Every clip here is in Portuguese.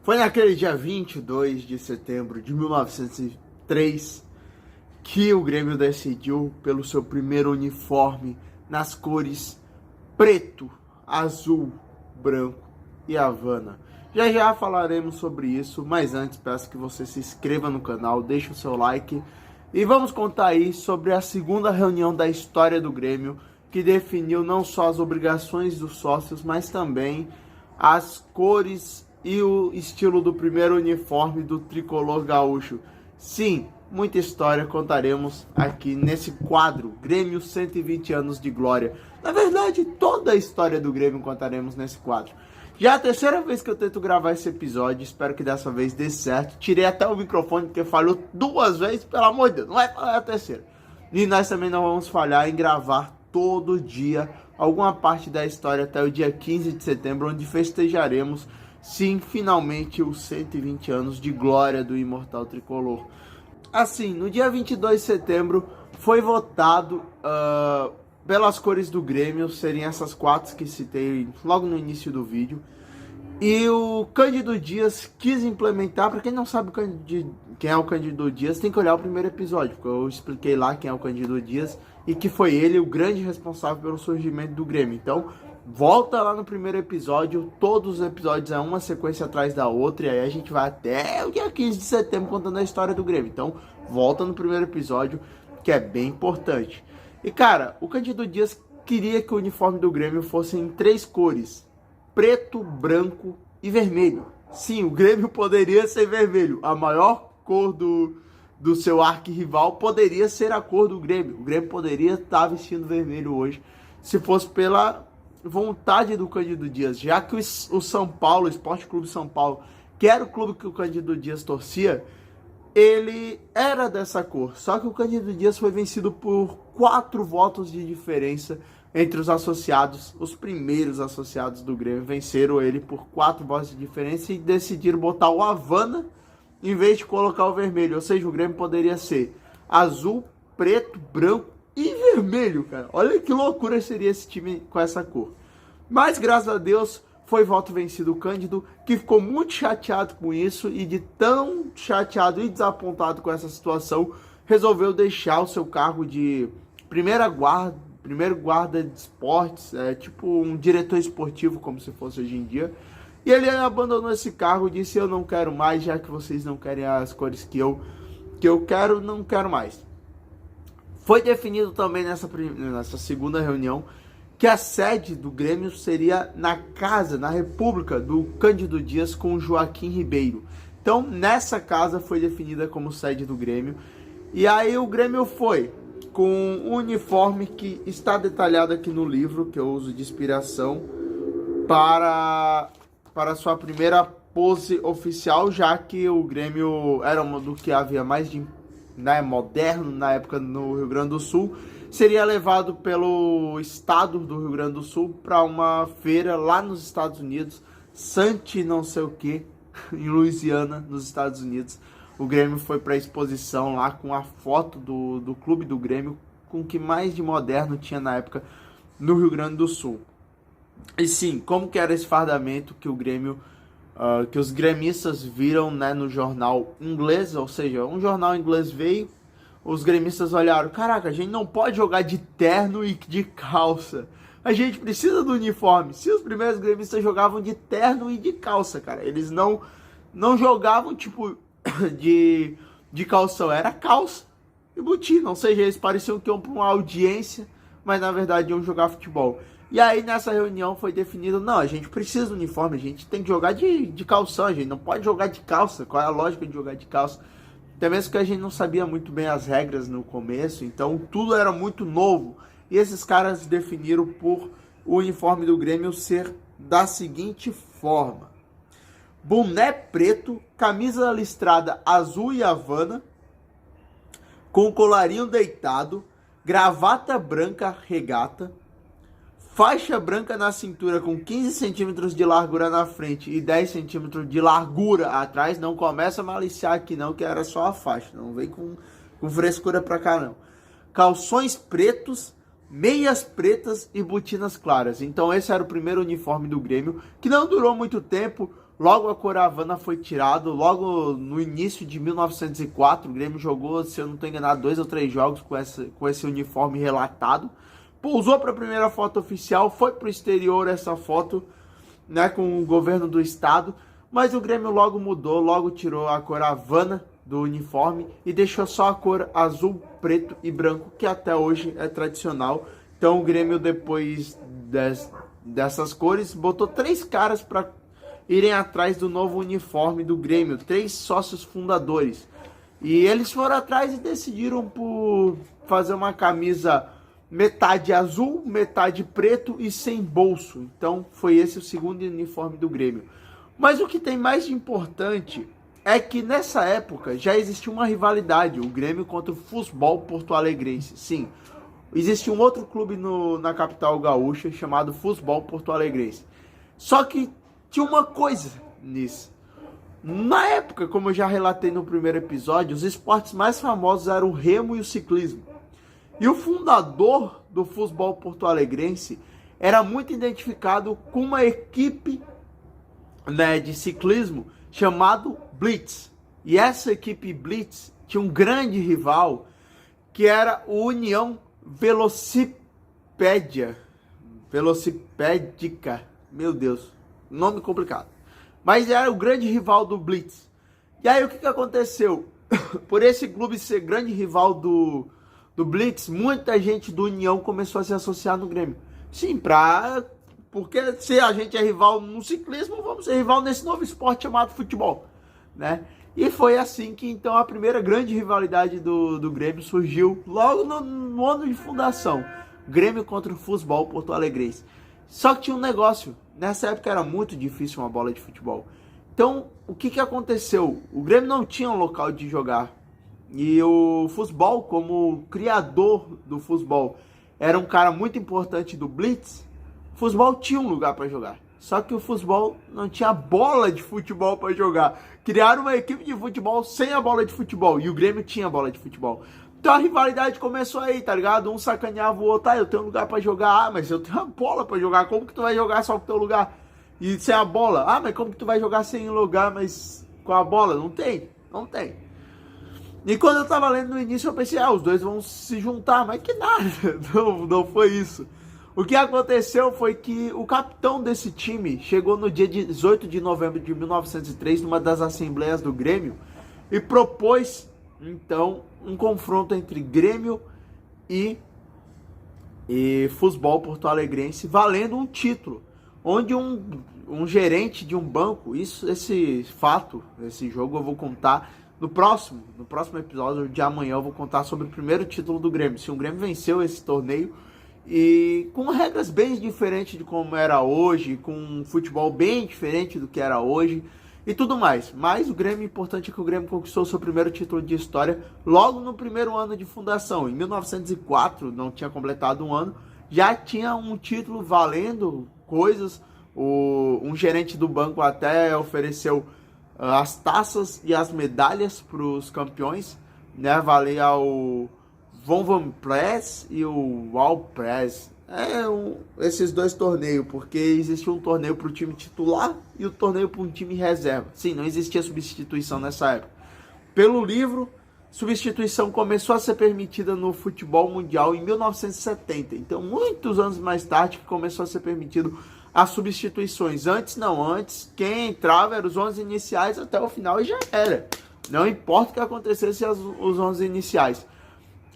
Foi naquele dia 22 de setembro de 1903 que o Grêmio decidiu pelo seu primeiro uniforme nas cores preto, azul, branco e Havana. Já já falaremos sobre isso, mas antes peço que você se inscreva no canal, deixe o seu like e vamos contar aí sobre a segunda reunião da história do Grêmio, que definiu não só as obrigações dos sócios, mas também as cores e o estilo do primeiro uniforme do tricolor gaúcho. Sim, muita história contaremos aqui nesse quadro, Grêmio 120 anos de glória. Na verdade, toda a história do Grêmio contaremos nesse quadro. Já é a terceira vez que eu tento gravar esse episódio, espero que dessa vez dê certo. Tirei até o microfone porque falhou 2 vezes, pelo amor de Deus, não vai falar a terceira. E nós também não vamos falhar em gravar todo dia alguma parte da história até o dia 15 de setembro, onde festejaremos, sim, finalmente os 120 anos de glória do imortal tricolor. Assim, no dia 22 de setembro foi votado pelas cores do Grêmio, seriam essas 4 que citei logo no início do vídeo. E o Cândido Dias quis implementar, para quem não sabe quem é o Cândido Dias, tem que olhar o primeiro episódio, porque eu expliquei lá quem é o Cândido Dias e que foi ele o grande responsável pelo surgimento do Grêmio. Então, volta lá no primeiro episódio, todos os episódios é uma sequência atrás da outra, e aí a gente vai até o dia 15 de setembro contando a história do Grêmio. Então, volta no primeiro episódio, que é bem importante. E cara, o Cândido Dias queria que o uniforme do Grêmio fosse em 3 cores: preto, branco e vermelho. Sim, o Grêmio poderia ser vermelho. A maior cor do seu arquirrival poderia ser a cor do Grêmio. O Grêmio poderia estar vestindo vermelho hoje, se fosse pela vontade do Cândido Dias, já que o São Paulo, o Esporte Clube São Paulo, que era o clube que o Cândido Dias torcia, ele era dessa cor. Só que o Cândido Dias foi vencido por 4 votos de diferença entre os associados. Os primeiros associados do Grêmio venceram ele por 4 votos de diferença e decidiram botar o Havana em vez de colocar o vermelho. Ou seja, o Grêmio poderia ser azul, preto, branco e vermelho, cara. Olha que loucura seria esse time com essa cor. Mas, graças a Deus, foi voto vencido o Cândido, que ficou muito chateado com isso, e de tão chateado e desapontado com essa situação, resolveu deixar o seu cargo de primeiro guarda de esportes, tipo um diretor esportivo, como se fosse hoje em dia. E ele abandonou esse cargo, disse: eu não quero mais, já que vocês não querem as cores que eu quero, não quero mais. Foi definido também nessa segunda reunião que a sede do Grêmio seria na casa, na República do Cândido Dias com o Joaquim Ribeiro. Então, nessa casa foi definida como sede do Grêmio. E aí o Grêmio foi com um uniforme que está detalhado aqui no livro, que eu uso de inspiração para sua primeira pose oficial, já que o Grêmio era uma do que havia mais de moderno na época no Rio Grande do Sul. Seria levado pelo estado do Rio Grande do Sul para uma feira lá nos Estados Unidos, Sante não sei o que, em Louisiana, nos Estados Unidos. O Grêmio foi para a exposição lá com a foto do clube do Grêmio, com o que mais de moderno tinha na época no Rio Grande do Sul. E sim, como que era esse fardamento que o Grêmio, que os gremistas viram, né, no jornal inglês, ou seja, um jornal inglês veio, os gremistas olharam: caraca, a gente não pode jogar de terno e de calça, a gente precisa do uniforme. Se os primeiros gremistas jogavam de terno e de calça, cara, eles não jogavam tipo de calção, era calça e botina, ou seja, eles pareciam que iam para uma audiência, mas na verdade iam jogar futebol. E aí nessa reunião foi definido: não, a gente precisa do uniforme, a gente tem que jogar de calção, a gente não pode jogar de calça. Qual é a lógica de jogar de calça? Até mesmo que a gente não sabia muito bem as regras no começo, então tudo era muito novo. E esses caras definiram por o uniforme do Grêmio ser da seguinte forma: boné preto, camisa listrada azul e Havana, com colarinho deitado, gravata branca regata, faixa branca na cintura com 15 centímetros de largura na frente e 10 centímetros de largura atrás. Não começa a maliciar aqui não, que era só a faixa. Não vem com frescura pra cá não. Calções pretos, meias pretas e botinas claras. Então esse era o primeiro uniforme do Grêmio, que não durou muito tempo, Logo a cor Havana foi tirado, logo no início de 1904, o Grêmio jogou, se eu não estou enganado, 2 ou 3 jogos com esse uniforme relatado. Pousou para a primeira foto oficial, foi para o exterior essa foto, né, com o governo do estado, mas o Grêmio logo mudou, logo tirou a cor Havana do uniforme e deixou só a cor azul, preto e branco, que até hoje é tradicional. Então o Grêmio, depois dessas cores, botou 3 caras para irem atrás do novo uniforme do Grêmio, 3 sócios fundadores. E eles foram atrás e decidiram por fazer uma camisa metade azul, metade preto e sem bolso. Então foi esse o segundo uniforme do Grêmio. Mas o que tem mais de importante é que nessa época já existia uma rivalidade, o Grêmio contra o Futebol Porto-Alegrense. Sim, existia um outro clube na capital gaúcha chamado Futebol Porto-Alegrense. Só que tinha uma coisa nisso. Na época, como eu já relatei no primeiro episódio, os esportes mais famosos eram o remo e o ciclismo. E o fundador do Futebol Porto-Alegrense era muito identificado com uma equipe, né, de ciclismo chamado Blitz. E essa equipe Blitz tinha um grande rival que era o União Velocipédica. Meu Deus, nome complicado. Mas era o grande rival do Blitz. E aí o que aconteceu? Por esse clube ser grande rival do Blitz, muita gente do União começou a se associar no Grêmio. Sim, porque se a gente é rival no ciclismo, vamos ser rival nesse novo esporte chamado futebol, né? E foi assim que então a primeira grande rivalidade do Grêmio surgiu logo no ano de fundação. Grêmio contra o Futebol Porto-Alegrense. Só que tinha um negócio, nessa época era muito difícil uma bola de futebol. Então, o que aconteceu? O Grêmio não tinha um local de jogar. E o futebol, como criador do futebol, era um cara muito importante do Blitz. O futebol tinha um lugar para jogar. Só que o futebol não tinha bola de futebol para jogar. Criaram uma equipe de futebol sem a bola de futebol. E o Grêmio tinha bola de futebol. Então a rivalidade começou aí, tá ligado? Um sacaneava o outro. Ah, eu tenho um lugar para jogar. Ah, mas eu tenho uma bola para jogar. Como que tu vai jogar só com o teu lugar? E sem a bola? Ah, mas como que tu vai jogar sem lugar, mas com a bola? Não tem. Não tem. E quando eu tava lendo no início, eu pensei, os dois vão se juntar. Mas que nada. Não foi isso. O que aconteceu foi que o capitão desse time chegou no dia 18 de novembro de 1903, numa das assembleias do Grêmio, e propôs, então, um confronto entre Grêmio e Futebol Porto-Alegrense, valendo um título, onde um gerente de um banco, esse jogo eu vou contar no próximo episódio de amanhã, eu vou contar sobre o primeiro título do Grêmio, se o Grêmio venceu esse torneio, e com regras bem diferentes de como era hoje, com um futebol bem diferente do que era hoje e tudo mais. Mas o Grêmio, importante é que o Grêmio conquistou seu primeiro título de história logo no primeiro ano de fundação. Em 1904, não tinha completado um ano, já tinha um título valendo coisas. Um gerente do banco até ofereceu as taças e as medalhas para os campeões, né? Valia o Von Press e o Wall Press. Esses dois torneios, porque existia um torneio para o time titular e o torneio para um time reserva. Sim, não existia substituição nessa época. Pelo livro, substituição começou a ser permitida no futebol mundial em 1970. Então, muitos anos mais tarde que começou a ser permitido as substituições. Antes quem entrava eram os 11 iniciais até o final e já era. Não importa o que acontecesse os 11 iniciais.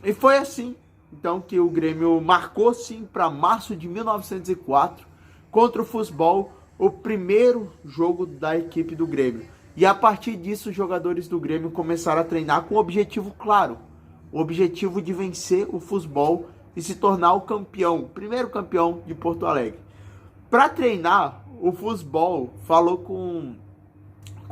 E foi assim, então, que o Grêmio marcou, sim, para março de 1904, contra o Futebol, o primeiro jogo da equipe do Grêmio. E a partir disso, os jogadores do Grêmio começaram a treinar com um objetivo claro. O objetivo de vencer o Futebol e se tornar o campeão, o primeiro campeão de Porto Alegre. Para treinar, o Futebol falou com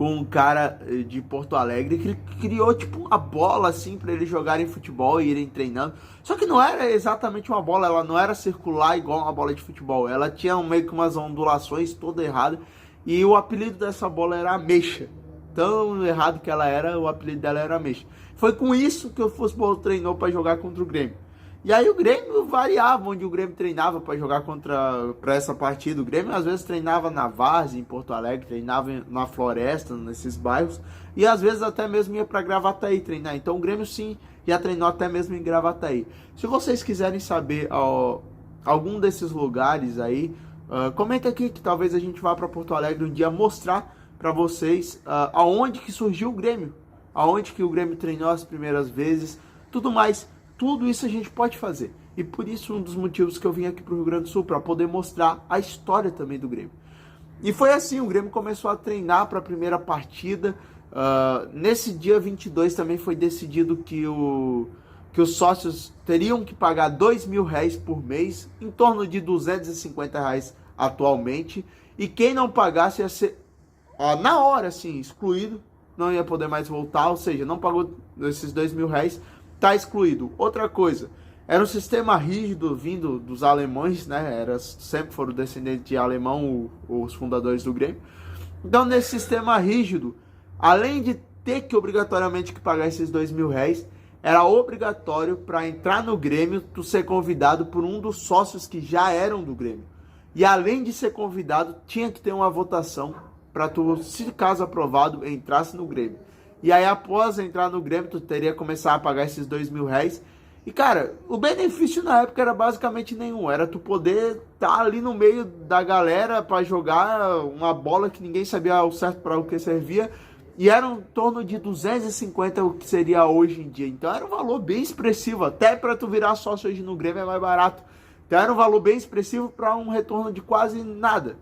um cara de Porto Alegre que criou tipo uma bola assim para eles jogarem futebol e irem treinando. Só que não era exatamente uma bola, ela não era circular igual uma bola de futebol. Ela tinha meio que umas ondulações toda errada e o apelido dessa bola era Ameixa. Tão errado que ela era, o apelido dela era Ameixa. Foi com isso que o futebol treinou para jogar contra o Grêmio. E aí o Grêmio variava onde o Grêmio treinava para jogar para essa partida. O Grêmio às vezes treinava na Várzea, em Porto Alegre, treinava na Floresta, nesses bairros, e às vezes até mesmo ia para Gravataí treinar. Então o Grêmio sim já treinou até mesmo em Gravataí. Se vocês quiserem saber algum desses lugares aí, comenta aqui que talvez a gente vá para Porto Alegre um dia mostrar para vocês aonde que surgiu o Grêmio, aonde que o Grêmio treinou as primeiras vezes, tudo mais. Tudo isso a gente pode fazer. E por isso um dos motivos que eu vim aqui para o Rio Grande do Sul, para poder mostrar a história também do Grêmio. E foi assim, o Grêmio começou a treinar para a primeira partida. Nesse dia 22 também foi decidido que os sócios teriam que pagar R$2.000 por mês, em torno de R$250 atualmente. E quem não pagasse ia ser, na hora, assim, excluído, não ia poder mais voltar, ou seja, não pagou esses R$2.000, tá excluído. Outra coisa, era um sistema rígido vindo dos alemães, né? Sempre foram descendentes de alemão os fundadores do Grêmio. Então, nesse sistema rígido, além de ter que obrigatoriamente que pagar esses R$2.000, era obrigatório para entrar no Grêmio tu ser convidado por um dos sócios que já eram do Grêmio. E além de ser convidado, tinha que ter uma votação para tu, se caso aprovado, entrasse no Grêmio. E aí, após entrar no Grêmio, tu teria que começar a pagar esses R$2.000. E, cara, o benefício na época era basicamente nenhum. Era tu poder estar ali no meio da galera para jogar uma bola que ninguém sabia ao certo para o que servia. E era em torno de 250 o que seria hoje em dia. Então era um valor bem expressivo. Até para tu virar sócio hoje no Grêmio é mais barato. Então era um valor bem expressivo para um retorno de quase nada.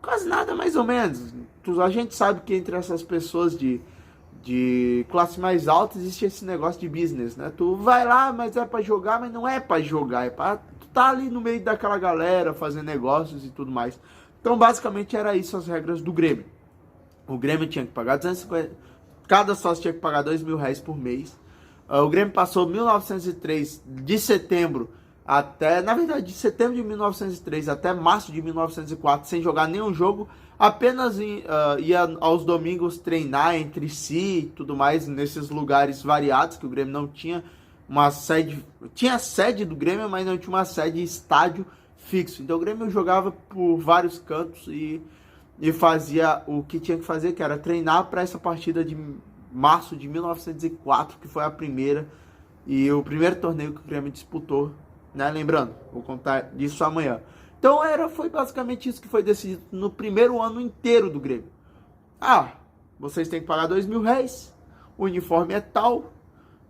Quase nada, mais ou menos. A gente sabe que entre essas pessoas de classe mais alta existe esse negócio de business, né? Tu vai lá, mas é pra jogar, mas não é pra jogar, é pra tu tá ali no meio daquela galera, fazer negócios e tudo mais. Então, basicamente, era isso as regras do Grêmio. O Grêmio tinha que pagar 250, cada sócio tinha que pagar R$2.000 por mês. O Grêmio passou 1903, de setembro até, na verdade, de setembro de 1903 até março de 1904, sem jogar nenhum jogo, apenas ia aos domingos treinar entre si e tudo mais, nesses lugares variados, que o Grêmio não tinha uma sede, tinha a sede do Grêmio, mas não tinha uma sede estádio fixo. Então o Grêmio jogava por vários cantos e fazia o que tinha que fazer, que era treinar para essa partida de março de 1904, que foi a primeira, e o primeiro torneio que o Grêmio disputou, né? Lembrando, vou contar disso amanhã. Então foi basicamente isso que foi decidido no primeiro ano inteiro do Grêmio. Vocês têm que pagar R$2.000, o uniforme é tal,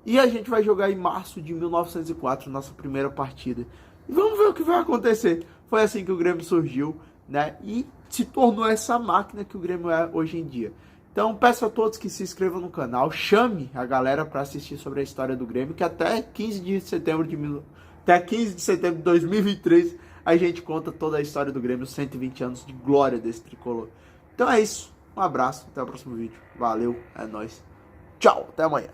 e a gente vai jogar em março de 1904, nossa primeira partida. E vamos ver o que vai acontecer. Foi assim que o Grêmio surgiu, né? E se tornou essa máquina que o Grêmio é hoje em dia. Então peço a todos que se inscrevam no canal, chame a galera para assistir sobre a história do Grêmio, que até 15 de setembro de 2023 a gente conta toda a história do Grêmio, 120 anos de glória desse tricolor. Então é isso, um abraço, até o próximo vídeo, valeu, é nóis, tchau, até amanhã.